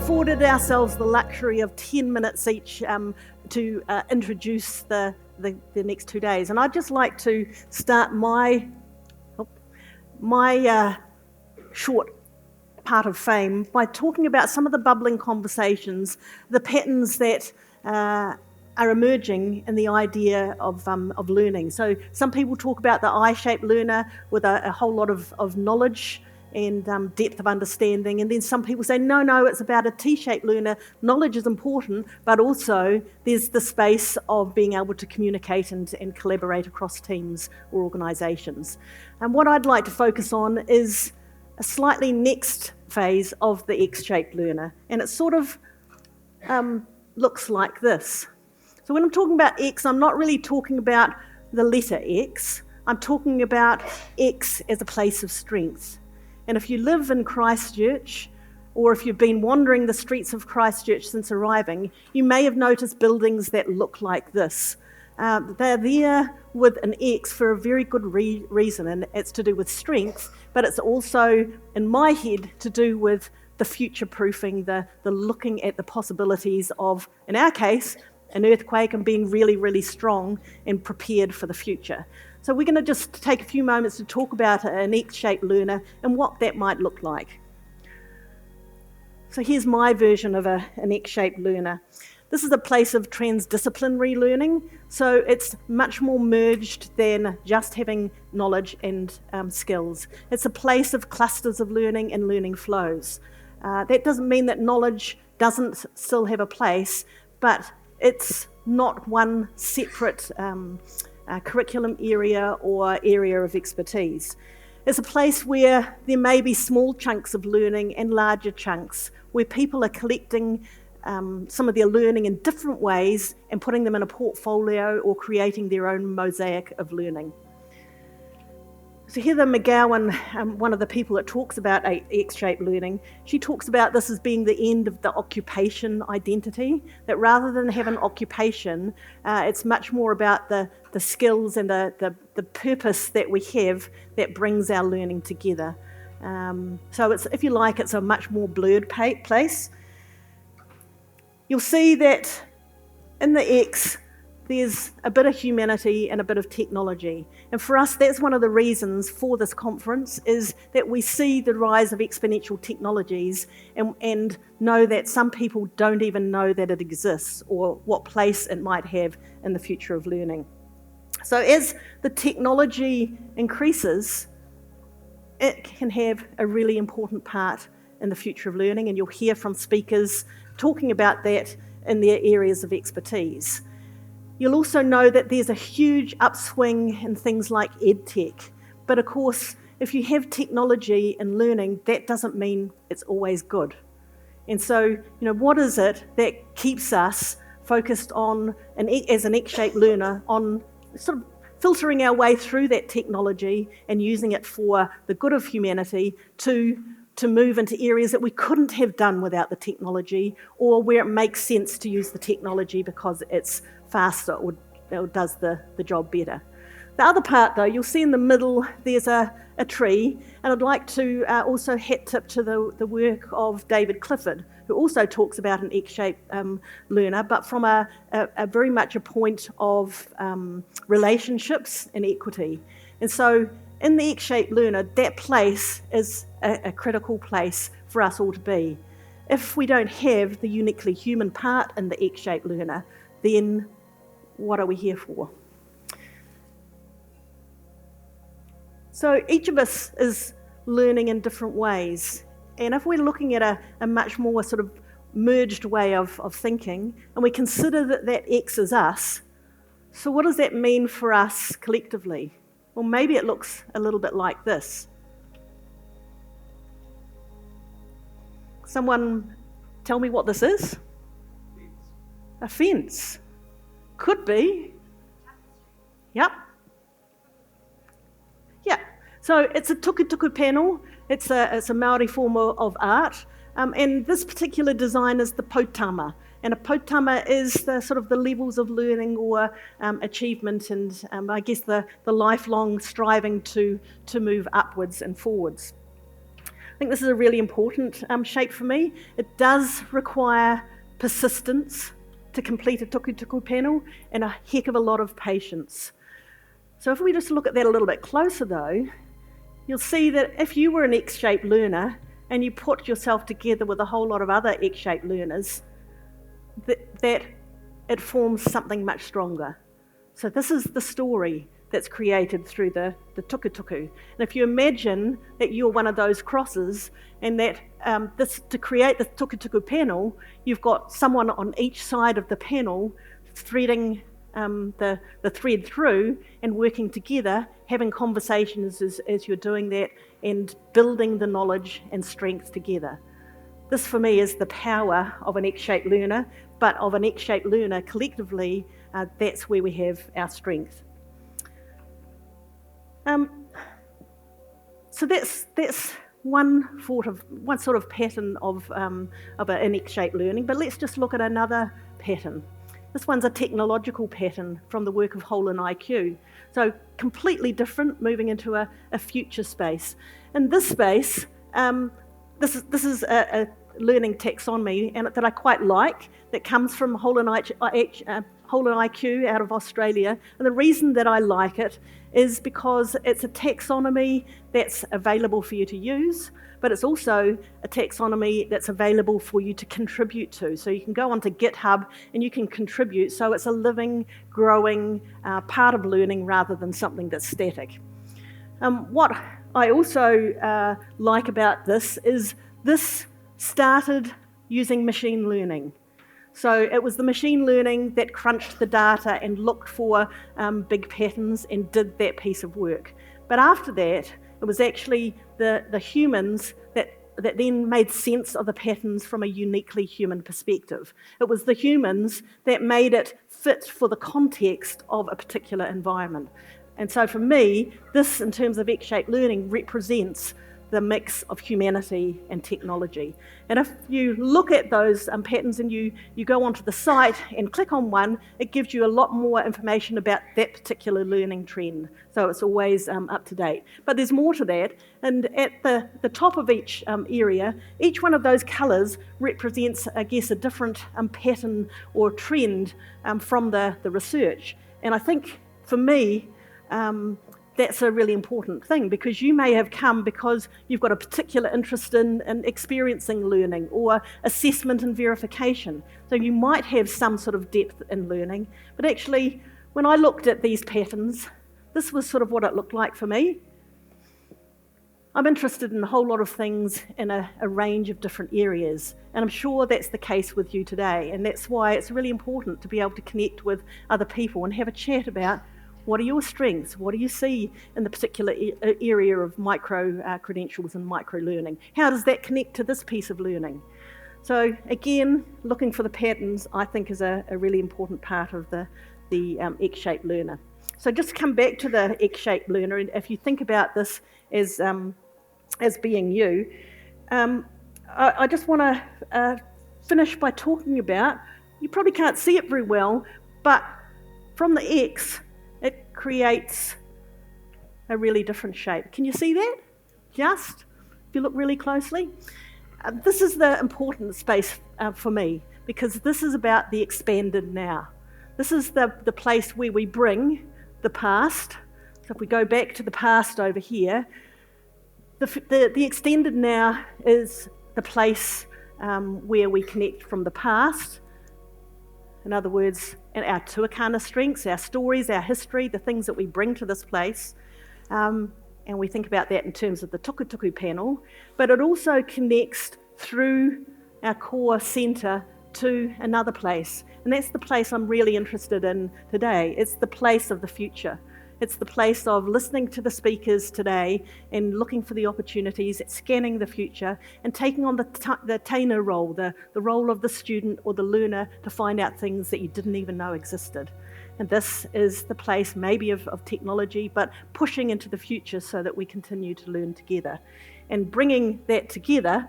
afforded ourselves the luxury of 10 minutes each to introduce the next 2 days. And I'd just like to start my short part of fame by talking about some of the bubbling conversations, the patterns that are emerging in the idea of learning. So some people talk about the I-shaped learner with a whole lot of knowledge and depth of understanding, and then some people say, no, it's about a T-shaped learner. Knowledge is important, but also there's the space of being able to communicate and collaborate across teams or organisations. And what I'd like to focus on is a slightly next phase of the X-shaped learner, and it sort of looks like this. So when I'm talking about X, I'm not really talking about the letter X. I'm talking about X as a place of strength. And if you live in Christchurch, or if you've been wandering the streets of Christchurch since arriving, you may have noticed buildings that look like this. They're there with an X for a very good reason, and it's to do with strength, but it's also, in my head, to do with the future-proofing, the looking at the possibilities of, in our case, an earthquake, and being really, really strong and prepared for the future. So we're going to just take a few moments to talk about an X-shaped learner and what that might look like. So here's my version of an X-shaped learner. This is a place of transdisciplinary learning, so it's much more merged than just having knowledge and skills. It's a place of clusters of learning and learning flows. That doesn't mean that knowledge doesn't still have a place, but it's not one separate curriculum area or area of expertise. It's a place where there may be small chunks of learning and larger chunks, where people are collecting some of their learning in different ways and putting them in a portfolio or creating their own mosaic of learning. So Heather McGowan, one of the people that talks about X-shaped learning, she talks about this as being the end of the occupation identity, that rather than have an occupation, it's much more about the skills and the purpose that we have that brings our learning together. So it's, if you like, it's a much more blurred place. You'll see that in the X, there's a bit of humanity and a bit of technology. And for us, that's one of the reasons for this conference, is that we see the rise of exponential technologies and know that some people don't even know that it exists or what place it might have in the future of learning. So as the technology increases, it can have a really important part in the future of learning, and you'll hear from speakers talking about that in their areas of expertise. You'll also know that there's a huge upswing in things like EdTech. But of course, if you have technology and learning, that doesn't mean it's always good. And so, what is it that keeps us focused on, as an X-shaped learner, on sort of filtering our way through that technology and using it for the good of humanity to move into areas that we couldn't have done without the technology, or where it makes sense to use the technology because it's faster or does the job better. The other part, though, you'll see in the middle there's a tree, and I'd like to also hat tip to the work of David Clifford, who also talks about an X-shaped learner, but from a very much a point of relationships and equity. And so in the X-shaped learner, that place is a critical place for us all to be. If we don't have the uniquely human part in the X-shaped learner, then what are we here for? So each of us is learning in different ways. And if we're looking at a much more sort of merged way of thinking, and we consider that X is us, so what does that mean for us collectively? Well, maybe it looks a little bit like this. Someone tell me what this is? A fence. Could be. Yep. Yeah. So it's a tuku panel. It's a Maori form of art. And this particular design is the potama. And a potama is the sort of the levels of learning or achievement, and I guess the lifelong striving to move upwards and forwards. I think this is a really important shape for me. It does require persistence to complete a tuku panel and a heck of a lot of patience. So if we just look at that a little bit closer though, you'll see that if you were an X-shaped learner and you put yourself together with a whole lot of other X-shaped learners, that it forms something much stronger. So this is the story that's created through the tuku. And if you imagine that you're one of those crosses and that to create the tuku panel, you've got someone on each side of the panel threading the thread through and working together, having conversations as you're doing that and building the knowledge and strength together. This for me is the power of an X-shaped learner, but of an X-shaped learner collectively, that's where we have our strength. So that's one sort of pattern of an X-shaped learning, but let's just look at another pattern. This one's a technological pattern from the work of FoLNZ19. So completely different, moving into a future space. In this space, this is a learning taxonomy and that I quite like, that comes from FoLNZ19 out of Australia. And the reason that I like it is because it's a taxonomy that's available for you to use, but it's also a taxonomy that's available for you to contribute to. So you can go onto GitHub and you can contribute. So it's a living, growing part of learning rather than something that's static. What I also like about this is this started using machine learning. So it was the machine learning that crunched the data and looked for big patterns and did that piece of work. But after that, it was actually the humans that then made sense of the patterns from a uniquely human perspective. It was the humans that made it fit for the context of a particular environment. And so for me, this, in terms of X-shaped learning, represents the mix of humanity and technology. And if you look at those patterns and you go onto the site and click on one, it gives you a lot more information about that particular learning trend. So it's always up to date. But there's more to that. And at the top of each area, each one of those colours represents, I guess, a different pattern or trend from the research. And I think, for me, that's a really important thing, because you may have come because you've got a particular interest in experiencing learning or assessment and verification. So you might have some sort of depth in learning, but actually when I looked at these patterns, this was sort of what it looked like for me. I'm interested in a whole lot of things in a range of different areas, and I'm sure that's the case with you today, and that's why it's really important to be able to connect with other people and have a chat about what are your strengths? What do you see in the particular area of micro credentials and micro learning? How does that connect to this piece of learning? So again, looking for the patterns, I think, is a really important part of the X-shaped learner. So just to come back to the X-shaped learner, and if you think about this as being you, I just want to finish by talking about, you probably can't see it very well, but from the X, it creates a really different shape. Can you see that? Just, if you look really closely. This is the important space for me, because this is about the expanded now. This is the place where we bring the past. So if we go back to the past over here, the extended now is the place where we connect from the past. In other words, our tuakana strengths, our stories, our history, the things that we bring to this place. And we think about that in terms of the tuku panel, but it also connects through our core centre to another place. And that's the place I'm really interested in today. It's the place of the future. It's the place of listening to the speakers today and looking for the opportunities, scanning the future, and taking on the tainer role, the role of the student or the learner to find out things that you didn't even know existed. And this is the place maybe of technology, but pushing into the future so that we continue to learn together. And bringing that together,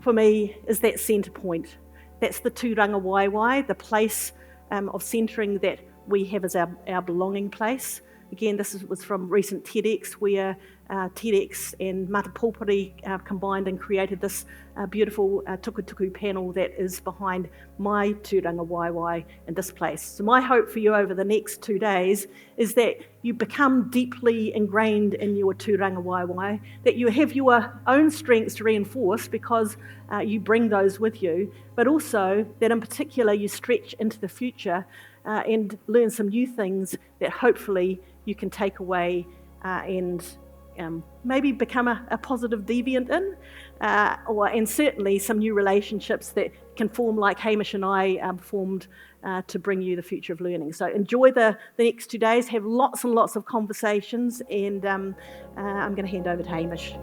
for me, is that centre point. That's the tūranga waiwai, the place of centering that we have as our belonging place. Again, was from recent TEDx, where TEDx and Matapulpuri combined and created this beautiful tukutuku panel that is behind my tūranga waiwai in this place. So my hope for you over the next 2 days is that you become deeply ingrained in your tūranga waiwai, that you have your own strengths to reinforce because you bring those with you, but also that in particular you stretch into the future and learn some new things that hopefully you can take away and maybe become a positive deviant in, and certainly some new relationships that can form like Hamish and I formed to bring you the future of learning. So enjoy the next 2 days, have lots and lots of conversations, and I'm going to hand over to Hamish.